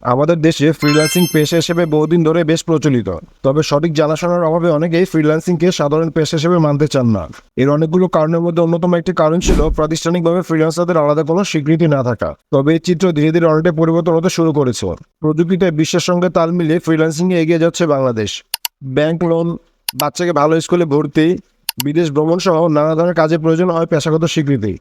আমাদের দেশে ফ্রিল্যান্সিং পেশা হিসেবে বহুদিন ধরে বেশ প্রচলিত। তবে সঠিক জানাশোনার অভাবে অনেকেই ফ্রিল্যান্সিংকে সাধারণ পেশা হিসেবে মানতে চান না। এর অনেকগুলো কারণের মধ্যে অন্যতম একটি কারণ ছিল প্রাতিষ্ঠানিকভাবে ফ্রিল্যান্সারদের আলাদা কোনো স্বীকৃতি না থাকা। তবে এই চিত্র ধীরে ধীরে অনেকটাই পরিবর্তন হতে শুরু করেছে। প্রযুক্তিতে বিশ্বের সঙ্গে তাল মিলিয়ে ফ্রিল্যান্সিংয়ে এগিয়ে যাচ্ছে বাংলাদেশ। ব্যাংক লোন, বাচ্চাকে ভালো স্কুলে ভর্তি, বিদেশ ভ্রমণ সহ নানা ধরনের কাজের প্রয়োজন হয় পেশাগত স্বীকৃতি।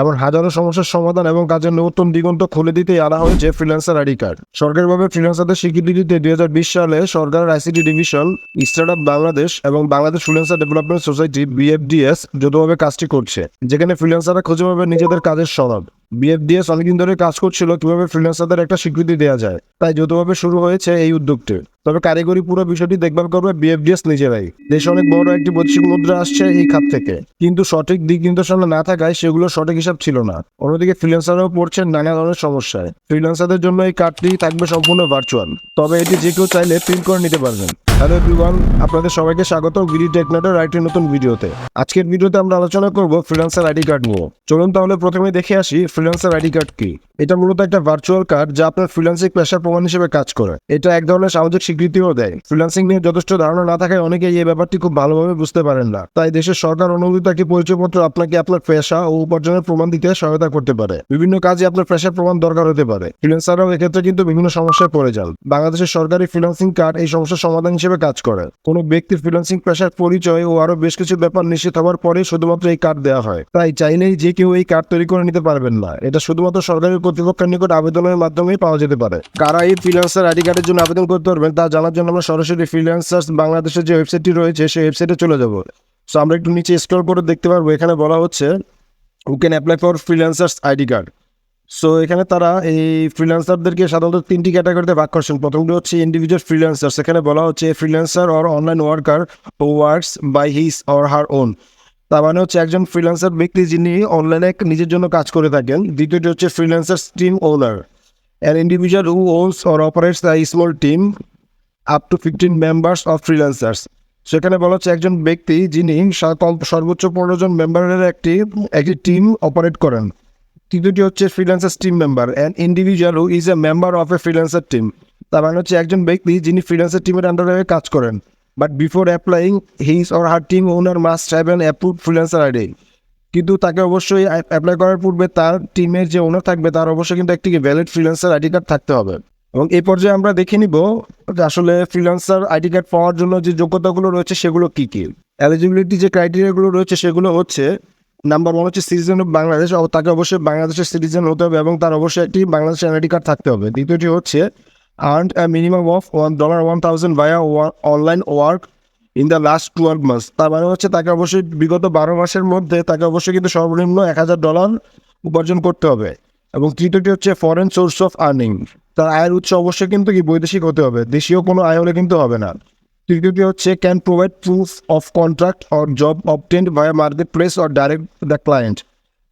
এমন হাজারো সমস্যার সমাধান এবং কাজের নতুন দিগন্ত খুলে দিতেই আনা হয়েছে ফ্রিল্যান্সার আইডি কার্ড। সরকারিভাবে ফ্রিল্যান্সারদের স্বীকৃতি দিতে 2020 সালে সরকারের আইসিটি ডিভিশন, স্টার্টআপ বাংলাদেশ এবং Bangladesh freelancer development society BFDS যৌথভাবে কাজটি করছে, যেখানে ফ্রিল্যান্সাররা খুঁজে পাবে নিজেদের কাজের সনদ। BFDS অনেকদিন ধরে কাজ করছিল কিভাবে ফ্রিল্যান্সারদের একটা স্বীকৃতি দেওয়া যায়, তাই যৌথভাবে শুরু হয়েছে এই উদ্যোগটি। তবে কারিগরি পুরো বিষয়টি দেখভাল করবে BFDS নিজেরাই। দেশে অনেক বড় একটি বৈদেশিক মুদ্রা আসছে এই খাত থেকে, কিন্তু সঠিক দিক নির্দেশনা না থাকায় সেগুলো সঠিক হিসাব ছিল না। অন্যদিকে ফ্রিল্যান্সাররাও পড়ছেন নানা ধরনের সমস্যায়। ফ্রিল্যান্সারদের জন্য এই কার্ডটি থাকবে সম্পূর্ণ ভার্চুয়াল, তবে এটি যে কেউ চাইলে প্রিন্ট করে নিতে পারবেন। হ্যালো এভরিওয়ান, আপনাদের সবাইকে স্বাগত বিডি টেকনেটের আরেকটি নতুন ভিডিওতে। আজকের ভিডিওতে আমরা আলোচনা করব ফ্রিল্যান্সার আইডি কার্ড নিয়ে। চলুন তাহলে প্রথমে দেখে আসি ফ্রিল্যান্সার আইডি কার্ড কি। এটা মূলত একটা ভার্চুয়াল কার্ড যা আপনার ফ্রিল্যান্সিং পেশার প্রমাণ হিসেবে কাজ করে। এটা এক ধরনের সামাজিক স্বীকৃতিও দেয়। ফ্রিল্যান্সিং নিয়ে যথেষ্ট ধারণা না থাকায় অনেকেই এই ব্যাপারটি খুব ভালোভাবে বুঝতে পারেন না। তাই দেশের সরকার অনুমোদিত একটি পরিচয়পত্র আপনাকে আপনার পেশা ও উপার্জনের প্রমাণ দিতে সহায়তা করতে পারে। বিভিন্ন কাজে আপনার পেশার প্রমাণ দরকার হতে পারে। ফ্রিল্যান্সাররাও এক্ষেত্রে কিন্তু বিভিন্ন সমস্যায় পড়ে যান। বাংলাদেশের সরকারি ফ্রিল্যান্সিং কার্ড এই সমস্যার সমাধান হিসেবে কাজ করে। কোনো ব্যক্তির ফ্রিল্যান্সিং পেশার পরিচয় ও আরো বেশ কিছু ব্যাপার নিশ্চিত হওয়ার পরে শুধুমাত্র এই কার্ড দেওয়া হয়। তাই চাইলেই যে কেউ এই কার্ড তৈরি করে নিতে পারবেন না। এটা শুধুমাত্র সরকারি কর্তৃপক্ষের নিকট আবেদনের মাধ্যমেই পাওয়া যেতে পারে। কারা এই ফ্রিল্যান্সার আইডি কার্ডের জন্য আবেদন করতে পারবেন তা জানার জন্য আমরা সরাসরি ফ্রিল্যান্সার্স বাংলাদেশের যে ওয়েবসাইটটি রয়েছে সেই ওয়েবসাইটে চলে যাব। সো আমরা একটু নিচে স্ক্রল করে দেখতে পারবো, এখানে বলা হচ্ছে who can apply for freelancers ID card. So এখানে তারা এই ফ্রিল্যান্সারদেরকে সাধারণত তিনটি ক্যাটাগরিতে ভাগ করছেন। প্রথমটি হচ্ছে ইন্ডিভিজুয়াল ফ্রিল্যান্সার। সেখানে বলা হচ্ছে freelancer or online worker who works by his or her own. তার মানে হচ্ছে একজন ফ্রিল্যান্সার ব্যক্তি যিনি অনলাইনে নিজের জন্য কাজ করে থাকেন। দ্বিতীয়টি হচ্ছে freelancer team owner, an individual who owns or operates a small team up to 15 members of freelancers. সেখানে বলা হচ্ছে একজন ব্যক্তি যিনি সর্বোচ্চ 15 জন মেম্বারের একটি টিম অপারেট করেন। তৃতীয়টি হচ্ছে freelancer team member, an individual who is a member of a freelancer team. তার মানে হচ্ছে একজন ব্যক্তি যিনি ফ্রিল্যান্সার টিমের আন্ডারে কাজ করেন, but before applying his or her team owner must have an approved freelancer ID. কিন্তু তাকে অবশ্যই অ্যাপ্লাই করার পূর্বে তার টিমের যে ওনার থাকবে তার অবশ্যই কিন্তু একটি ভ্যালিড ফ্রিল্যান্সার আইডি কার্ড থাকতে হবে। এবং এই পর্যায়ে আমরা দেখে নিব যে আসলে ফ্রিল্যান্সার আইডি কার্ড পাওয়ার জন্য যে যোগ্যতাগুলো রয়েছে সেগুলো কী কী। এলিজিবিলিটি যে ক্রাইটেরিয়াগুলো রয়েছে সেগুলো হচ্ছে, নাম্বার 1 হচ্ছে সিটিজেন অফ বাংলাদেশ, তাকে অবশ্যই বাংলাদেশের সিটিজেন হতে হবে এবং তার অবশ্যই একটি বাংলাদেশের আইডি কার্ড থাকতে হবে। দ্বিতীয়টি হচ্ছে earned a minimum of $1,000 via online work in the last 12 months। তার মানে হচ্ছে তাকে অবশ্যই বিগত 12 মাসের মধ্যে তাকে অবশ্যই কিন্তু সর্বনিম্ন $1,000 উপার্জন করতে হবে। এবং তৃতীয়টি হচ্ছে ফরেন সোর্স অফ আর্নিং, তার আয়ের উৎস অবশ্যই কিন্তু কি বৈদেশিক হতে হবে, দেশীয় কোনো আয় হলে কিন্তু হবে না। তৃতীয়টি হচ্ছে can provide proof of contract or job obtained via market place or direct the client.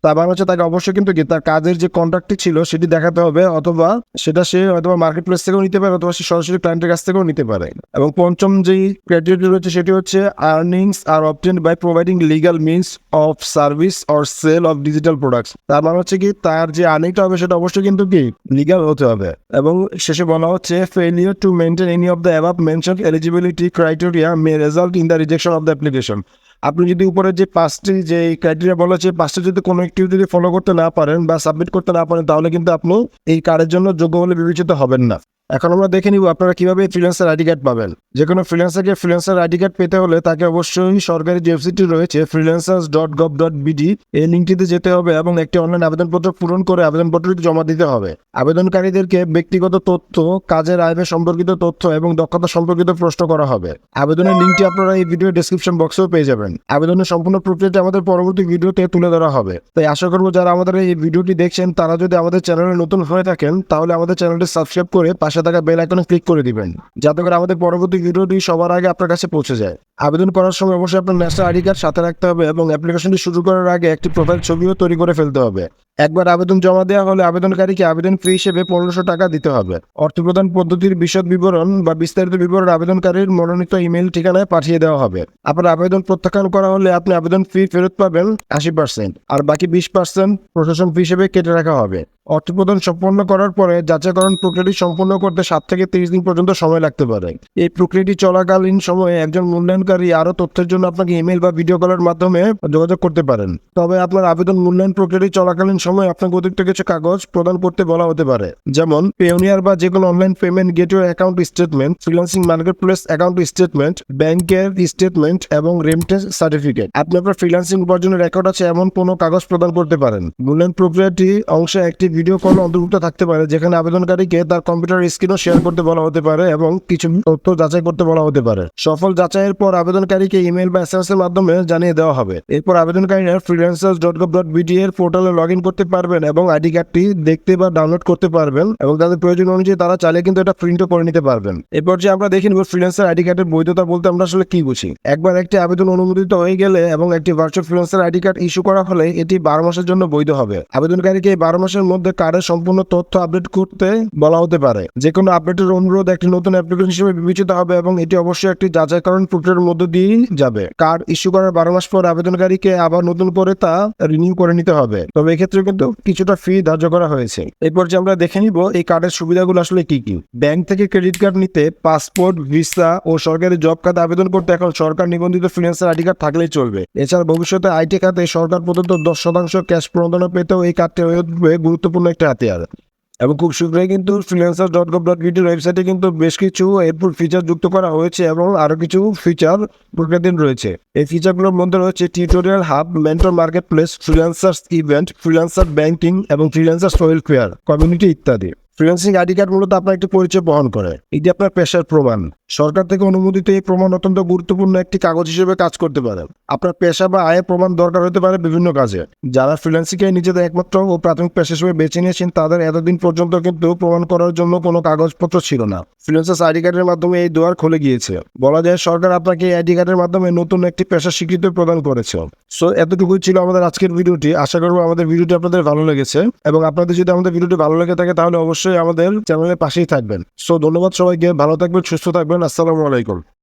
তার মানে হচ্ছে তাকে অবশ্যই কিন্তু কি তার কাজের যে কন্ট্রাক্টটি ছিল সেটি দেখাতে হবে, অথবা সেটা সে অথবা মার্কেট প্লেস থেকেও নিতে পারে অথবা সে সরাসরি ক্লায়েন্টের কাছ থেকেও নিতে পারে। এবং পঞ্চম যেই ক্রাইটেরিয়া রয়েছে সেটি হচ্ছে earnings are obtained by providing legal means of service or sale of digital products. তার মানে হচ্ছে কি তার যে আর্নিংটা হবে সেটা অবশ্যই কিন্তু কি লিগাল হতে হবে। এবং শেষে বলা হচ্ছে failure to maintain any of the above mentioned eligibility criteria May result in the rejection of the application. আপনি যদি উপরে যে 5টি যে ক্রাইটেরিয়া বলা হচ্ছে 5টি যদি কোনো একটি যদি ফলো করতে না পারেন বা সাবমিট করতে না পারেন তাহলে কিন্তু আপনি এই কার্ডের জন্য যোগ্য বলে বিবেচিত হবেন না। এখন আমরা দেখে নিব আপনারা কিভাবে ফ্রিল্যান্সার আইডি কার্ড পাবেন। যে কোনো ফ্রিল্যান্সারকে ফ্রিল্যান্সার আইডি কার্ড পেতে হলে তাকে অবশ্যই সরকারি যে ওয়েবসাইটটি রয়েছে freelancers.gov.bd এই লিঙ্কটিতে যেতে হবে এবং একটি অনলাইন আবেদনপত্র পূরণ করে আবেদনপত্রটি জমা দিতে হবে। আবেদনকারীদেরকে ব্যক্তিগত তথ্য, কাজের আয় সম্পর্কিত তথ্য এবং দক্ষতা সম্পর্কিত প্রশ্ন করা হবে। আবেদনের লিঙ্কটি আপনারা এই ভিডিও ডেসক্রিপশন বক্সেও পেয়ে যাবেন। আবেদনের সম্পূর্ণ প্রক্রিয়াটি আমাদের পরবর্তী ভিডিওতে তুলে ধরা হবে। তাই আশা করব যারা আমাদের এই ভিডিওটি দেখছেন তারা যদি আমাদের চ্যানেলে নতুন হয়ে থাকেন তাহলে আমাদের চ্যানেলটি সাবস্ক্রাইব করে পাশে থাকা বেল আইকনে ক্লিক করে দিবেন, যাতে করে আমাদের পরবর্তী ভিডিওটি সবার আগে আপনার কাছে পৌঁছে যায়। আবেদন করার সময় অবশ্যই আপনার ন্যাশনাল আইডি কার্ড সাথে রাখতে হবে এবং অ্যাপ্লিকেশনটি শুরু করার আগে একটি প্রোফাইল ছবিও তৈরি করে ফেলতে হবে। একবার আবেদন জমা দেওয়া হলে আবেদনকারীকে আবেদন ফি হিসেবে 1500 টাকা দিতে হবে। অর্থ প্রদান পদ্ধতির বিশদ বিবরণ বা বিস্তারিত বিবরণ আবেদনকারীর মনোনীত ইমেল ঠিকানায় পাঠিয়ে দেওয়া হবে। আপনার আবেদন প্রত্যাখ্যান করা হলে আপনি আবেদন ফি ফেরত পাবেন 80%, আর বাকি 20% প্রশাসন ফি হিসেবে কেটে রাখা হবে। অর্থ প্রদান সম্পন্ন করার পরে যাচাইকরণ প্রক্রিয়াটি সম্পন্ন করতে 7 থেকে 30 দিন পর্যন্ত সময় লাগতে পারে। এই প্রক্রিয়াটি চলাকালীন সময়ে একজন মূল্যায়নকারী আরও তথ্যের জন্য আপনাকে ইমেল বা ভিডিও কলের মাধ্যমে যোগাযোগ করতে পারেন। তবে আপনার আবেদন মূল্যায়ন প্রক্রিয়াটি চলাকালীন সময় আপনাকে অতিরিক্ত কিছু কাগজ প্রদান করতে বলা হতে পারে, যেমন পেওনিয়ার বা যে কোনো online payment gateway account statement, freelancing marketplace account statement, ব্যাংকের স্টেটমেন্ট এবং রেমিটেন্স সার্টিফিকেট। আপনি আপনার ফ্রিল্যান্সিং উপার্জনের রেকর্ড আছে এমন কোনো কাগজ প্রদান করতে পারেন। মূল্যায়ন প্রক্রিয়াটি অংশে একটি ভিডিও কল অন্তর্ভুক্ত থাকতে পারে, যেখানে আবেদনকারীকে তার কম্পিউটার স্ক্রিনও শেয়ার করতে বলা হতে পারে এবং কিছু তথ্য যাচাই করতে বলা হতে পারে। সফল যাচাইয়ের পর আবেদনকারীকে ইমেল বা এসএমএস এর মাধ্যমে জানিয়ে দেওয়া হবে। এরপর আবেদনকারীরা freelancers.gov.bd এর পোর্টালে লগ ইন করতে পারবেন এবং আইডি কার্ডটি দেখতে বা ডাউনলোড করতে পারবেন এবং তাদের প্রয়োজন অনুযায়ী তারা চাইলে কিন্তু এটা প্রিন্টও করে নিতে পারবেন। এরপর যে আমরা দেখে নিব ফ্রিল্যান্সার আইডি কার্ডের বৈধতা বলতে আমরা আসলে কি বুঝি। একবার একটি আবেদন অনুমোদিত হয়ে গেলে এবং একটি virtual freelancer ID card issue করা হলে এটি 12 মাসের জন্য বৈধ হবে। আবেদনকারীকে এই 12 মাসের মধ্যে কার্ডের সম্পূর্ণ তথ্য আপডেট করতে বলা হতে পারে। যে কোনো আপডেটের অনুরোধ একটি নতুন অ্যাপ্লিকেশন হিসেবে বিবেচিত হবে এবং এটি অবশ্যই একটি যাচাইকরণ প্রক্রিয়ার মধ্য দিয়েই যাবে। কার্ড ইস্যু করার 12 মাস পর আবেদনকারীকে আবার নতুন করে তা রিনিউ করে নিতে হবে, তবে এক্ষেত্রে কিন্তু কিছুটা ফি ধার্য করা হয়েছে। এরপর যে আমরা দেখে নিব এই কার্ডের সুবিধাগুলো আসলে কি কি। ব্যাংক থেকে ক্রেডিট কার্ড নিতে পাসপোর্ট, ভিসা ও সরকারি জব খাতে আবেদন করতে এখন সরকার নিবন্ধিত ফ্রিল্যান্সার আইডি কার্ড থাকলেই চলবে। এছাড়া ভবিষ্যতে আইটি খাতে সরকার প্রদত্ত 10% ক্যাশ প্রণোদনা পেতেও এই কার্ডটি হয়ে উঠবে গুরুত্বপূর্ণ একটা হাতিয়ার। এবং খুব শীঘ্রই কিন্তু freelancer.gov.bd ওয়েবসাইটে কিন্তু বেশ কিছু এরপর ফিচার যুক্ত করা হয়েছে এবং আরো কিছু ফিচার প্রক্রিয়াধীন রয়েছে। এই ফিচারগুলোর মধ্যে রয়েছে tutorial hub, mentor market place, freelancers event, freelancer banking এবং ফ্রিল্যান্সার্স ওয়েলফেয়ার কমিউনিটি ইত্যাদি। ফ্রিল্যান্সিং আইডি কার্ড মূলত আপনার একটি পরিচয় বহন করে। এটি আপনার পেশার প্রমাণ। সরকার থেকে অনুমোদিত এই প্রমাণ অত্যন্ত গুরুত্বপূর্ণ একটি কাগজ হিসেবে কাজ করতে পারে। আপনার পেশা বা আয়ের প্রমাণ দরকার হতে পারে বিভিন্ন কাজে। যারা ফ্রিল্যান্সিংকে নিজেদের একমাত্র ও প্রাথমিক পেশা হিসেবে বেছে নিয়েছেন তাদের এতদিন পর্যন্ত কিন্তু প্রমাণ করার জন্য কোনো কাগজপত্র ছিল না। ফ্রিল্যান্সার্স আইডি কার্ডের মাধ্যমে এই দুয়ার খুলে গিয়েছে। বলা যায় সরকার আপনাকে এই আইডি কার্ডের মাধ্যমে নতুন একটি পেশার স্বীকৃতি প্রদান করেছে। সো এতটুকুই ছিল আমাদের আজকের ভিডিওটি। আশা করবো আমাদের ভিডিওটি আপনাদের ভালো লেগেছে এবং আপনাদের যদি আমাদের ভিডিওটি ভালো লেগে থাকে তাহলে অবশ্যই আমাদের চ্যানেলের পাশেই থাকবেন। সো ধন্যবাদ সবাইকে, ভালো থাকবেন, সুস্থ থাকবেন। আসসালামু আলাইকুম।